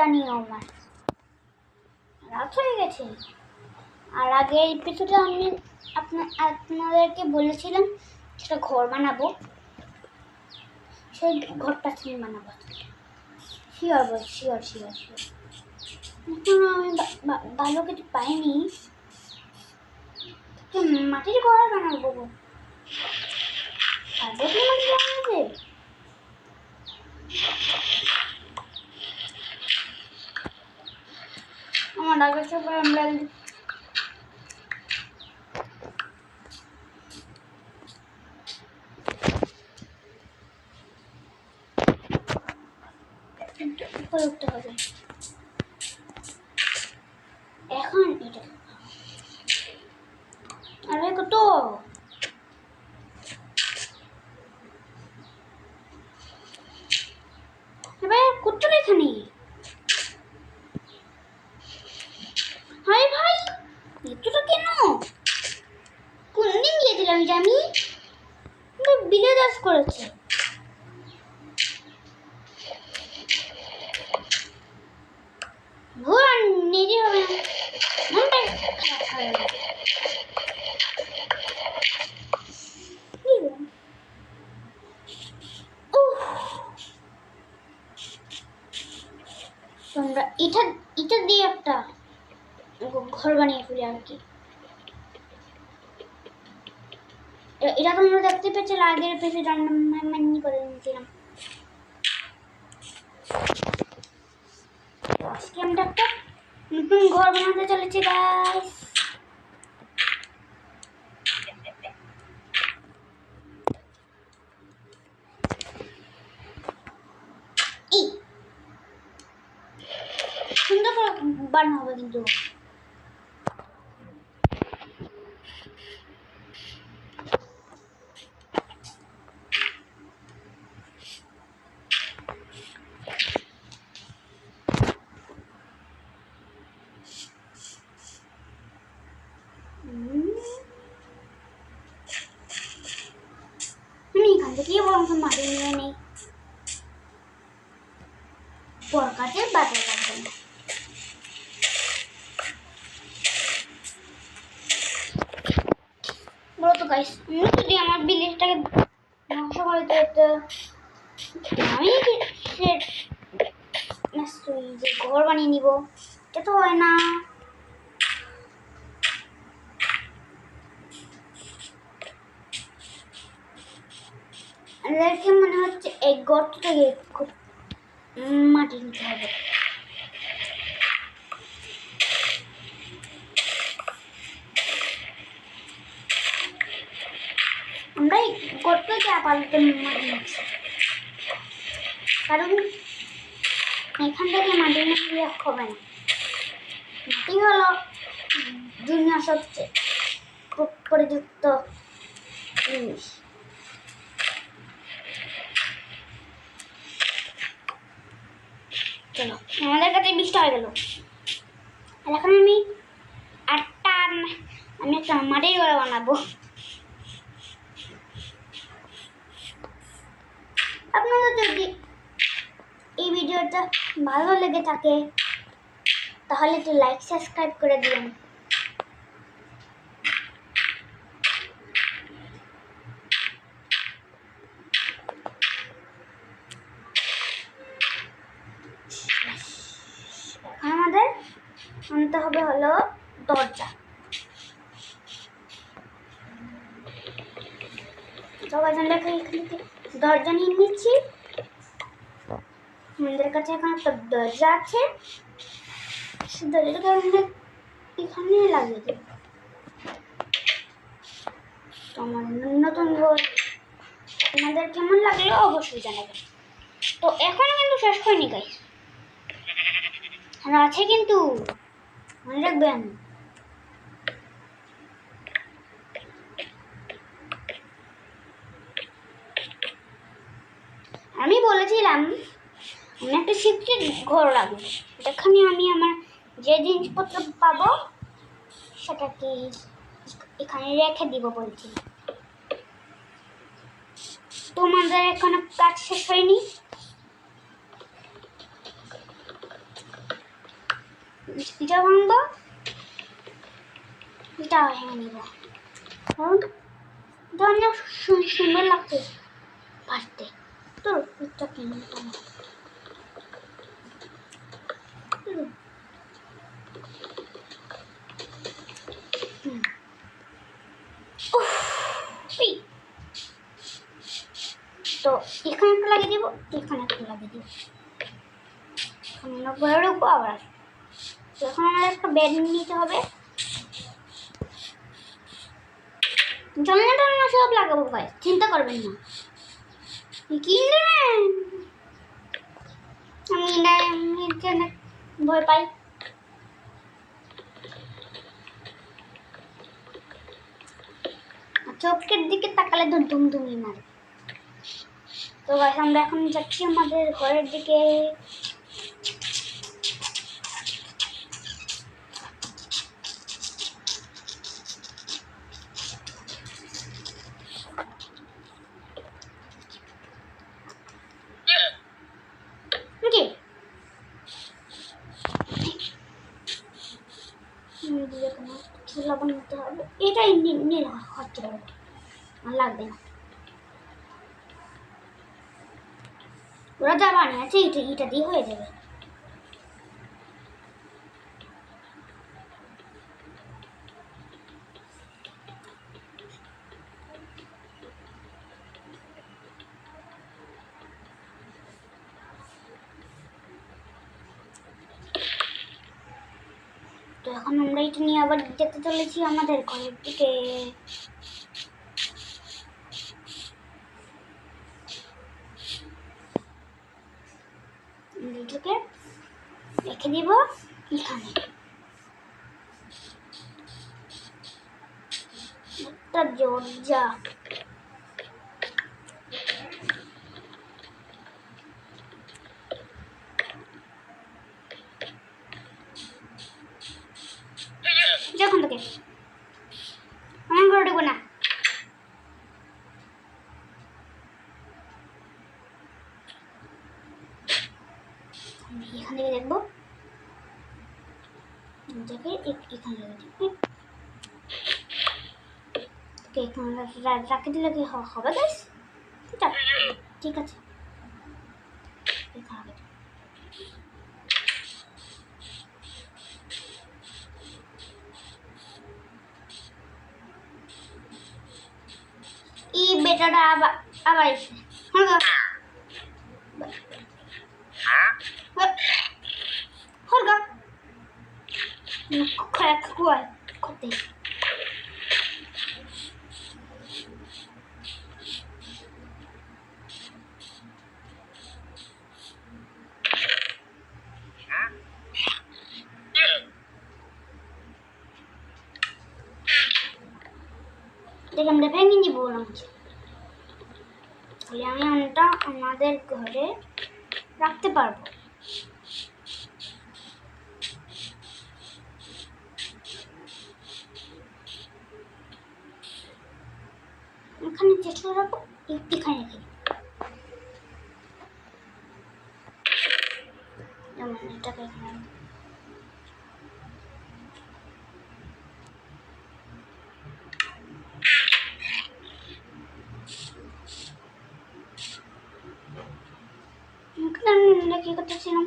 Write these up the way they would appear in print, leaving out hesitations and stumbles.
জানিও আমার। রাত হয়ে গেছে। আর আগের এপিসোডে আমি আপনাদেরকে বলেছিলাম সেটা ঘর বানাবো, সেই ঘরটা তুমি বানাবো। শিওর বল, শিওর। এখন আমি ভালো কিছু পাইনি, মাটির ঘর বানাবো। তারপর কি মাটি বানাবে? আমার আগে সবাই আমরা উপরে উঠতে হবে। এখন এটা আরে কত এবার কুত্তর এখানে। হাই ভাই, এতটা কেন? কোনদিন গিয়েছিলাম যে আমি বিলে চাষ করেছি। ভুল নিজে হবে না, মনটা খারাপ হয়ে গেছে। তোমরা এটা দিয়ে একটা ঘর বানিয়ে ফেলি আর কি। এটা তোমরা দেখতে পেয়েছো, আগের পেছনে রান্না করে নিয়েছিলাম। আজকে আমরা একটা নতুন ঘর বানাতে চলেছি গাইস। সুন্দর করে বানানো হবে কিন্তু। আমি এখান থেকে বরং মাটি নিয়ে নেই, বড় কাজে বাজার লাগবে না। বলো তো গাইস, আমি যদি আমার বিলেজটাকে ধ্বংস করে দিতে, আমি যে ঘর বানিয়ে নিব, এটা তো হয় না। দেখে মনে হচ্ছে এই গর্ত থেকে মাটি নিতে হবে। আমরা এই গর্ত থেকে আপাতত মাটি নিচ্ছি, কারণ এখান থেকে মাটি নিয়ে হবে না। মাটি হলো দুনিয়ার সবচেয়ে উপযুক্ত জিনিস। চলো, আমাদের কাছে 20টা হয়ে গেল। আর এখন আমি একটা মাটির ঘর বানাবো। আপনাদের যদি এই ভিডিওটা ভালো লেগে থাকে তাহলে একটু লাইক সাবস্ক্রাইব করে দিন। আমাদের আনতে হবে হলো দরজা। সবাই আমরা এখান থেকে দরজা নিয়ে নিচ্ছি। আমাদের কাছে এখন একটা দরজা আছে, দরজাটা আমরা এখানে লাগিয়ে দেব। তো আমার নতুন ঘর আপনাদের কেমন লাগলো অবশ্যই জানাবেন। তো এখন কিন্তু শেষ হয়নি গাইস, আর আছে কিন্তু, মনে রাখবেন। আমি বলেছিলাম আমি একটা সিক্রেট ঘর রাখবো, যেখানে আমি আমার যে জিনিসপত্র পাবো সেটাকে এখানে রেখে দিব বলছি। তোমাদের এখনো কাজ শেষ হয়নি, এটা ভাঙবো, এটা ভেঙে নিব, কারণ এটা অনেক সুন্দর লাগছে ভাজতে। তো এটা কিনে তো এখানে একটা লাগিয়ে দিব, এখানে একটা লাগিয়ে দিব, ঘরে ঢুকবো আবার। তো এখন আমার একটা বেড নিতে হবে, জানলা টানলা সব লাগাবো ভাই, চিন্তা করবেন না। কিনলেন আমি ভয় পাই। চোখের দিকে তাকালে তো দুমদুমি মারে। তো গাইস আমরা এখন যাচ্ছি আমাদের ঘরের দিকে। চুলা বানাতে হবে, এটাই নীল হচ্ছে আর লাগবে না। ওরা যা বানিয়েছে এটা দিয়ে হয়ে যাবে। তো এখন আমরা এটা নিয়ে আবার যেতে চলেছি আমাদের ঘরের দিকে। এটাকে রেখে দিব এখানে, একটা দরজা। যখন থেকে আমার ঘরে ঢুকবো না। এখান থেকে দেখবো, এখানে রাখে দিলে কি হবে গাইস? ঠিক আছে, এই বেটাটা আবার এসে হরগা করতে। দেখে আমরা ভেঙে নিব না, তাহলে আমি ওটা আমাদের ঘরে রাখতে পারবো। এখানে চেষ্টা রাখবো, এখানে রেখে যেমন এটাকে এখানে কি করতেছিলাম,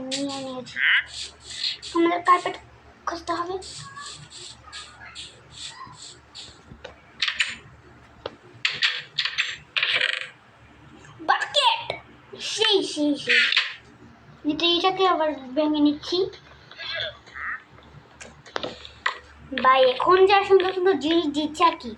নিয়ে নিয়েছি। আমাদের কার্পেট খুঁজতে হবে। বাকেট সেই এটাকে আবার ভেঙে নিচ্ছি। ভাই এখন যা সুন্দর সুন্দর জিনিস দিচ্ছে আর কি।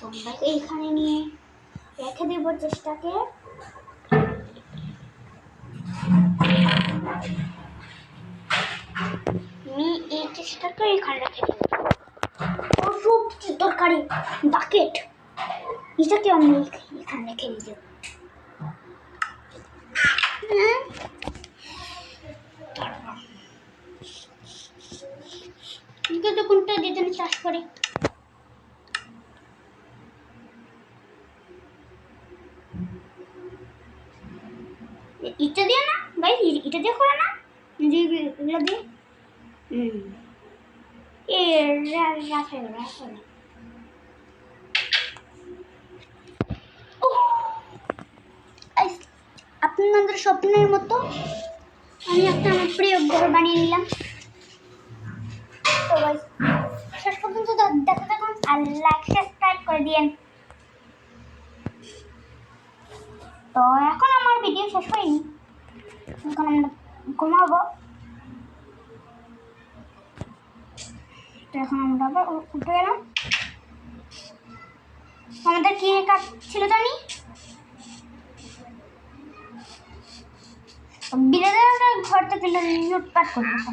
তোমরা এইখানে নিয়ে রেখে দেব চেষ্টাকে। আমি এই চেষ্টাকে এখানে রেখে দেব। সবচেয়ে দরকারি বাকেট, এটাকে আমি এখানে রেখে দিই। এখানে চাষ করি। ইটা দিয়ে না ভাই, ইটা দিয়ে করে না, এগুলো দিয়ে আপনাদের স্বপ্নের মতো আমি একটা আমার প্রিয় ঘর বানিয়ে নিলাম। তো গাইস শেষ পর্যন্ত দেখা থাকুন আর লাইক সাবস্ক্রাইব করে দিয়েন। তো এখন আমার ভিডিও শেষ হয়নি, এখন আমরা ঘুমাবো। তো এখন আমরা আবার উঠে গেলাম। আমাদের কি কাজ ছিল জানি, বিড়ালের ঘর থেকে লুটপাট করতে।